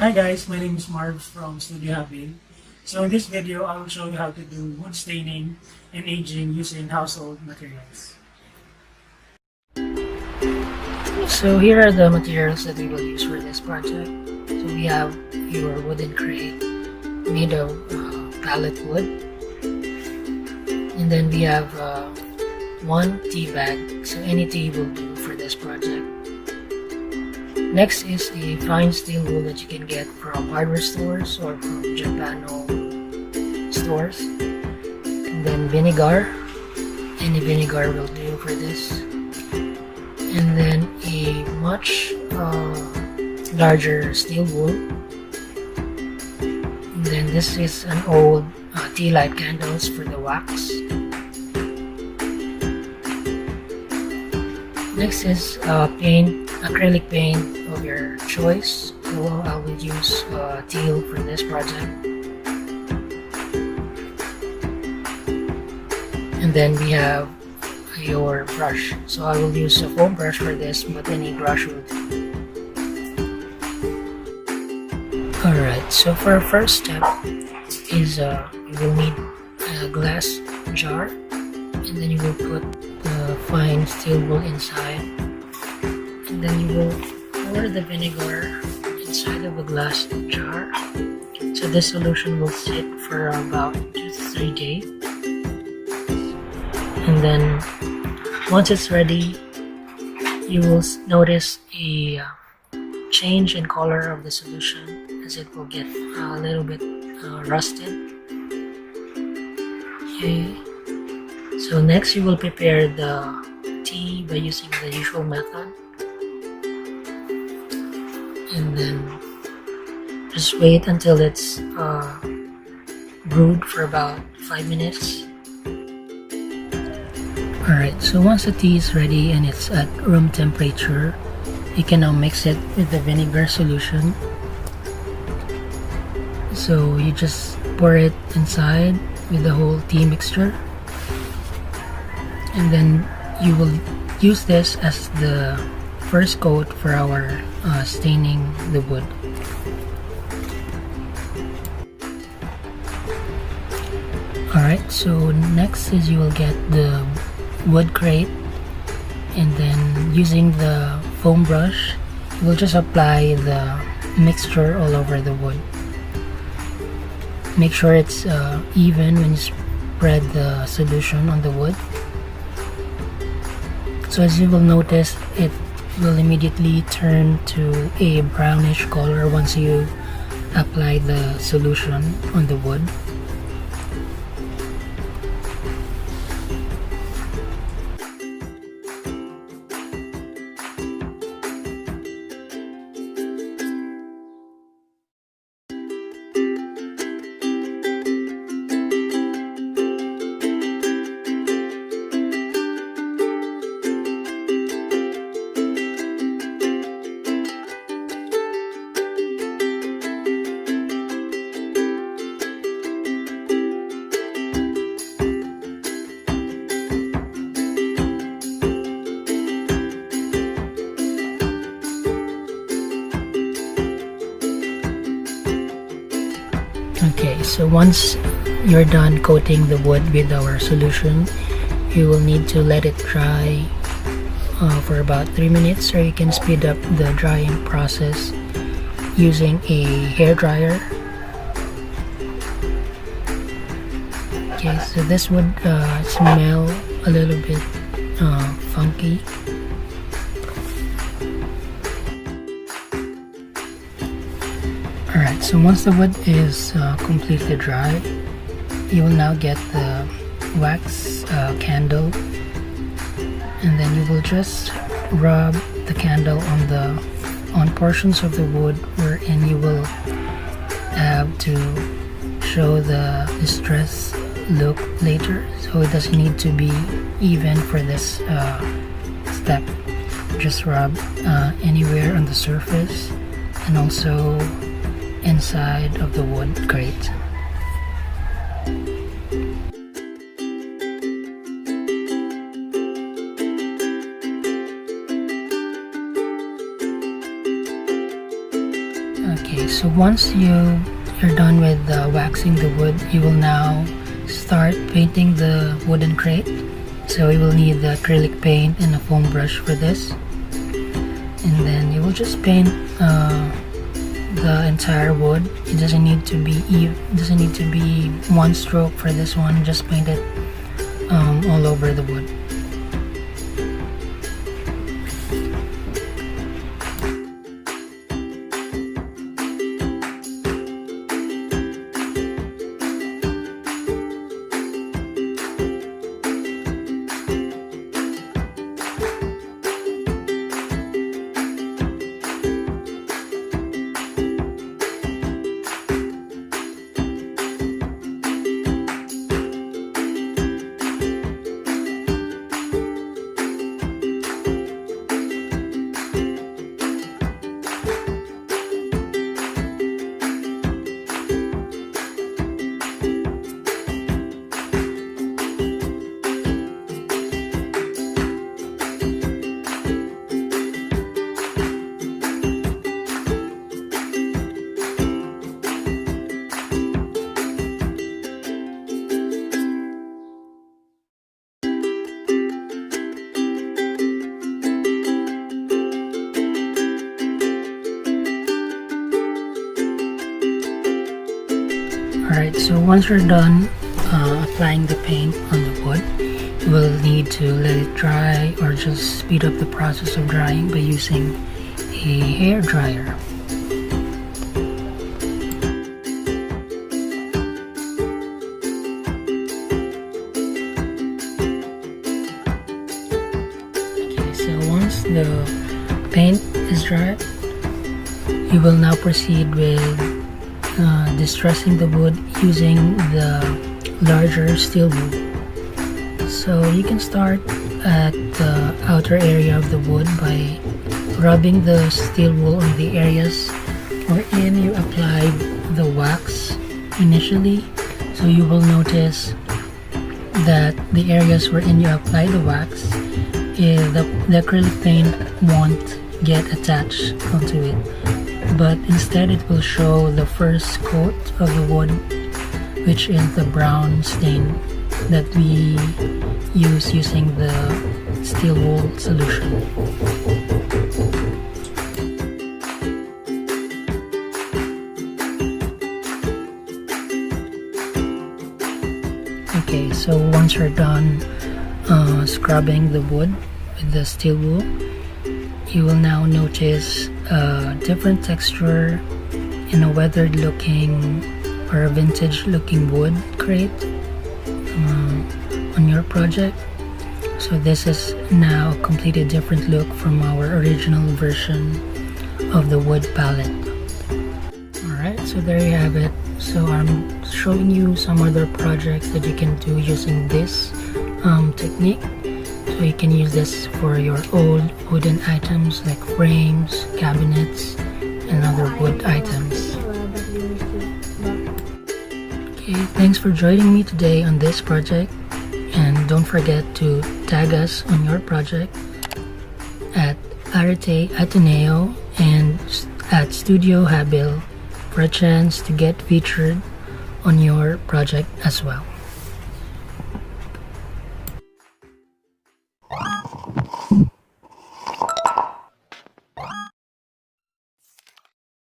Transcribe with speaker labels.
Speaker 1: Hi guys, my name is Marv from Studio Hábil. So in this video, I will show you how to do wood staining and aging using household materials.
Speaker 2: So here are the materials that we will use for this project. So we have your wooden crate made of pallet wood, and then we have one tea bag, so any tea will do for this project. Next is a fine steel wool that you can get from hardware stores or from Japano stores. And then vinegar, any vinegar will do for this. And then a much larger steel wool. And then this is an old tea light candles for the wax. Next is paint, acrylic paint of your choice. So I will use teal for this project. And then we have your brush. So I will use a foam brush for this, but any brush will do. Alright, so for our first step is you will need a glass jar, and then you will put the fine steel wool inside, and then you will pour the vinegar inside of a glass jar. So this solution will sit for about 2 to 3 days, and then once it's ready, you will notice a change in color of the solution, as it will get a little bit rusted. Okay. So next you will prepare the tea by using the usual method, and then just wait until it's brewed for about 5 minutes. Alright, so once the tea is ready and it's at room temperature, you can now mix it with the vinegar solution. So you just pour it inside with the whole tea mixture, and then you will use this as the first coat for our staining the wood. Alright, so next is you will get the wood crate, and then using the foam brush, you will just apply the mixture all over the wood. Make sure it's even when you spread the solution on the wood. So as you will notice, it will immediately turn to a brownish color once you apply the solution on the wood. Okay, so once you're done coating the wood with our solution, you will need to let it dry for about 3 minutes, or you can speed up the drying process using a hair dryer. Okay, so this would smell a little bit funky. Alright, so once the wood is completely dry, you will now get the wax candle, and then you will just rub the candle on portions of the wood wherein you will have to show the distress look later. So it doesn't need to be even for this step. Just rub anywhere on the surface and also inside of the wood crate. Okay, so once you're done with waxing the wood, you will now start painting the wooden crate. So you will need the acrylic paint and a foam brush for this, and then you will just paint the entire wood. It doesn't need to be one stroke for this one. Just paint it all over the wood. Alright, so once you're done applying the paint on the wood, you will need to let it dry or just speed up the process of drying by using a hair dryer. Okay, so once the paint is dry, you will now proceed with distressing the wood using the larger steel wool. So you can start at the outer area of the wood by rubbing the steel wool on the areas wherein you applied the wax initially. So you will notice that the areas wherein you apply the wax, the acrylic paint won't get attached onto it, but instead it will show the first coat of the wood, which is the brown stain that we use using the steel wool solution. Okay, so once you're done scrubbing the wood with the steel wool, you will now notice a different texture in a weathered looking or a vintage looking wood crate on your project. So this is now a completely different look from our original version of the wood palette. Alright, so there you have it. So I'm showing you some other projects that you can do using this technique. So you can use this for your old wooden items like frames, cabinets, and other wood items. Okay, thanks for joining me today on this project, and don't forget to tag us on your project at Areté Ateneo and at Studio Hábil for a chance to get featured on your project as well.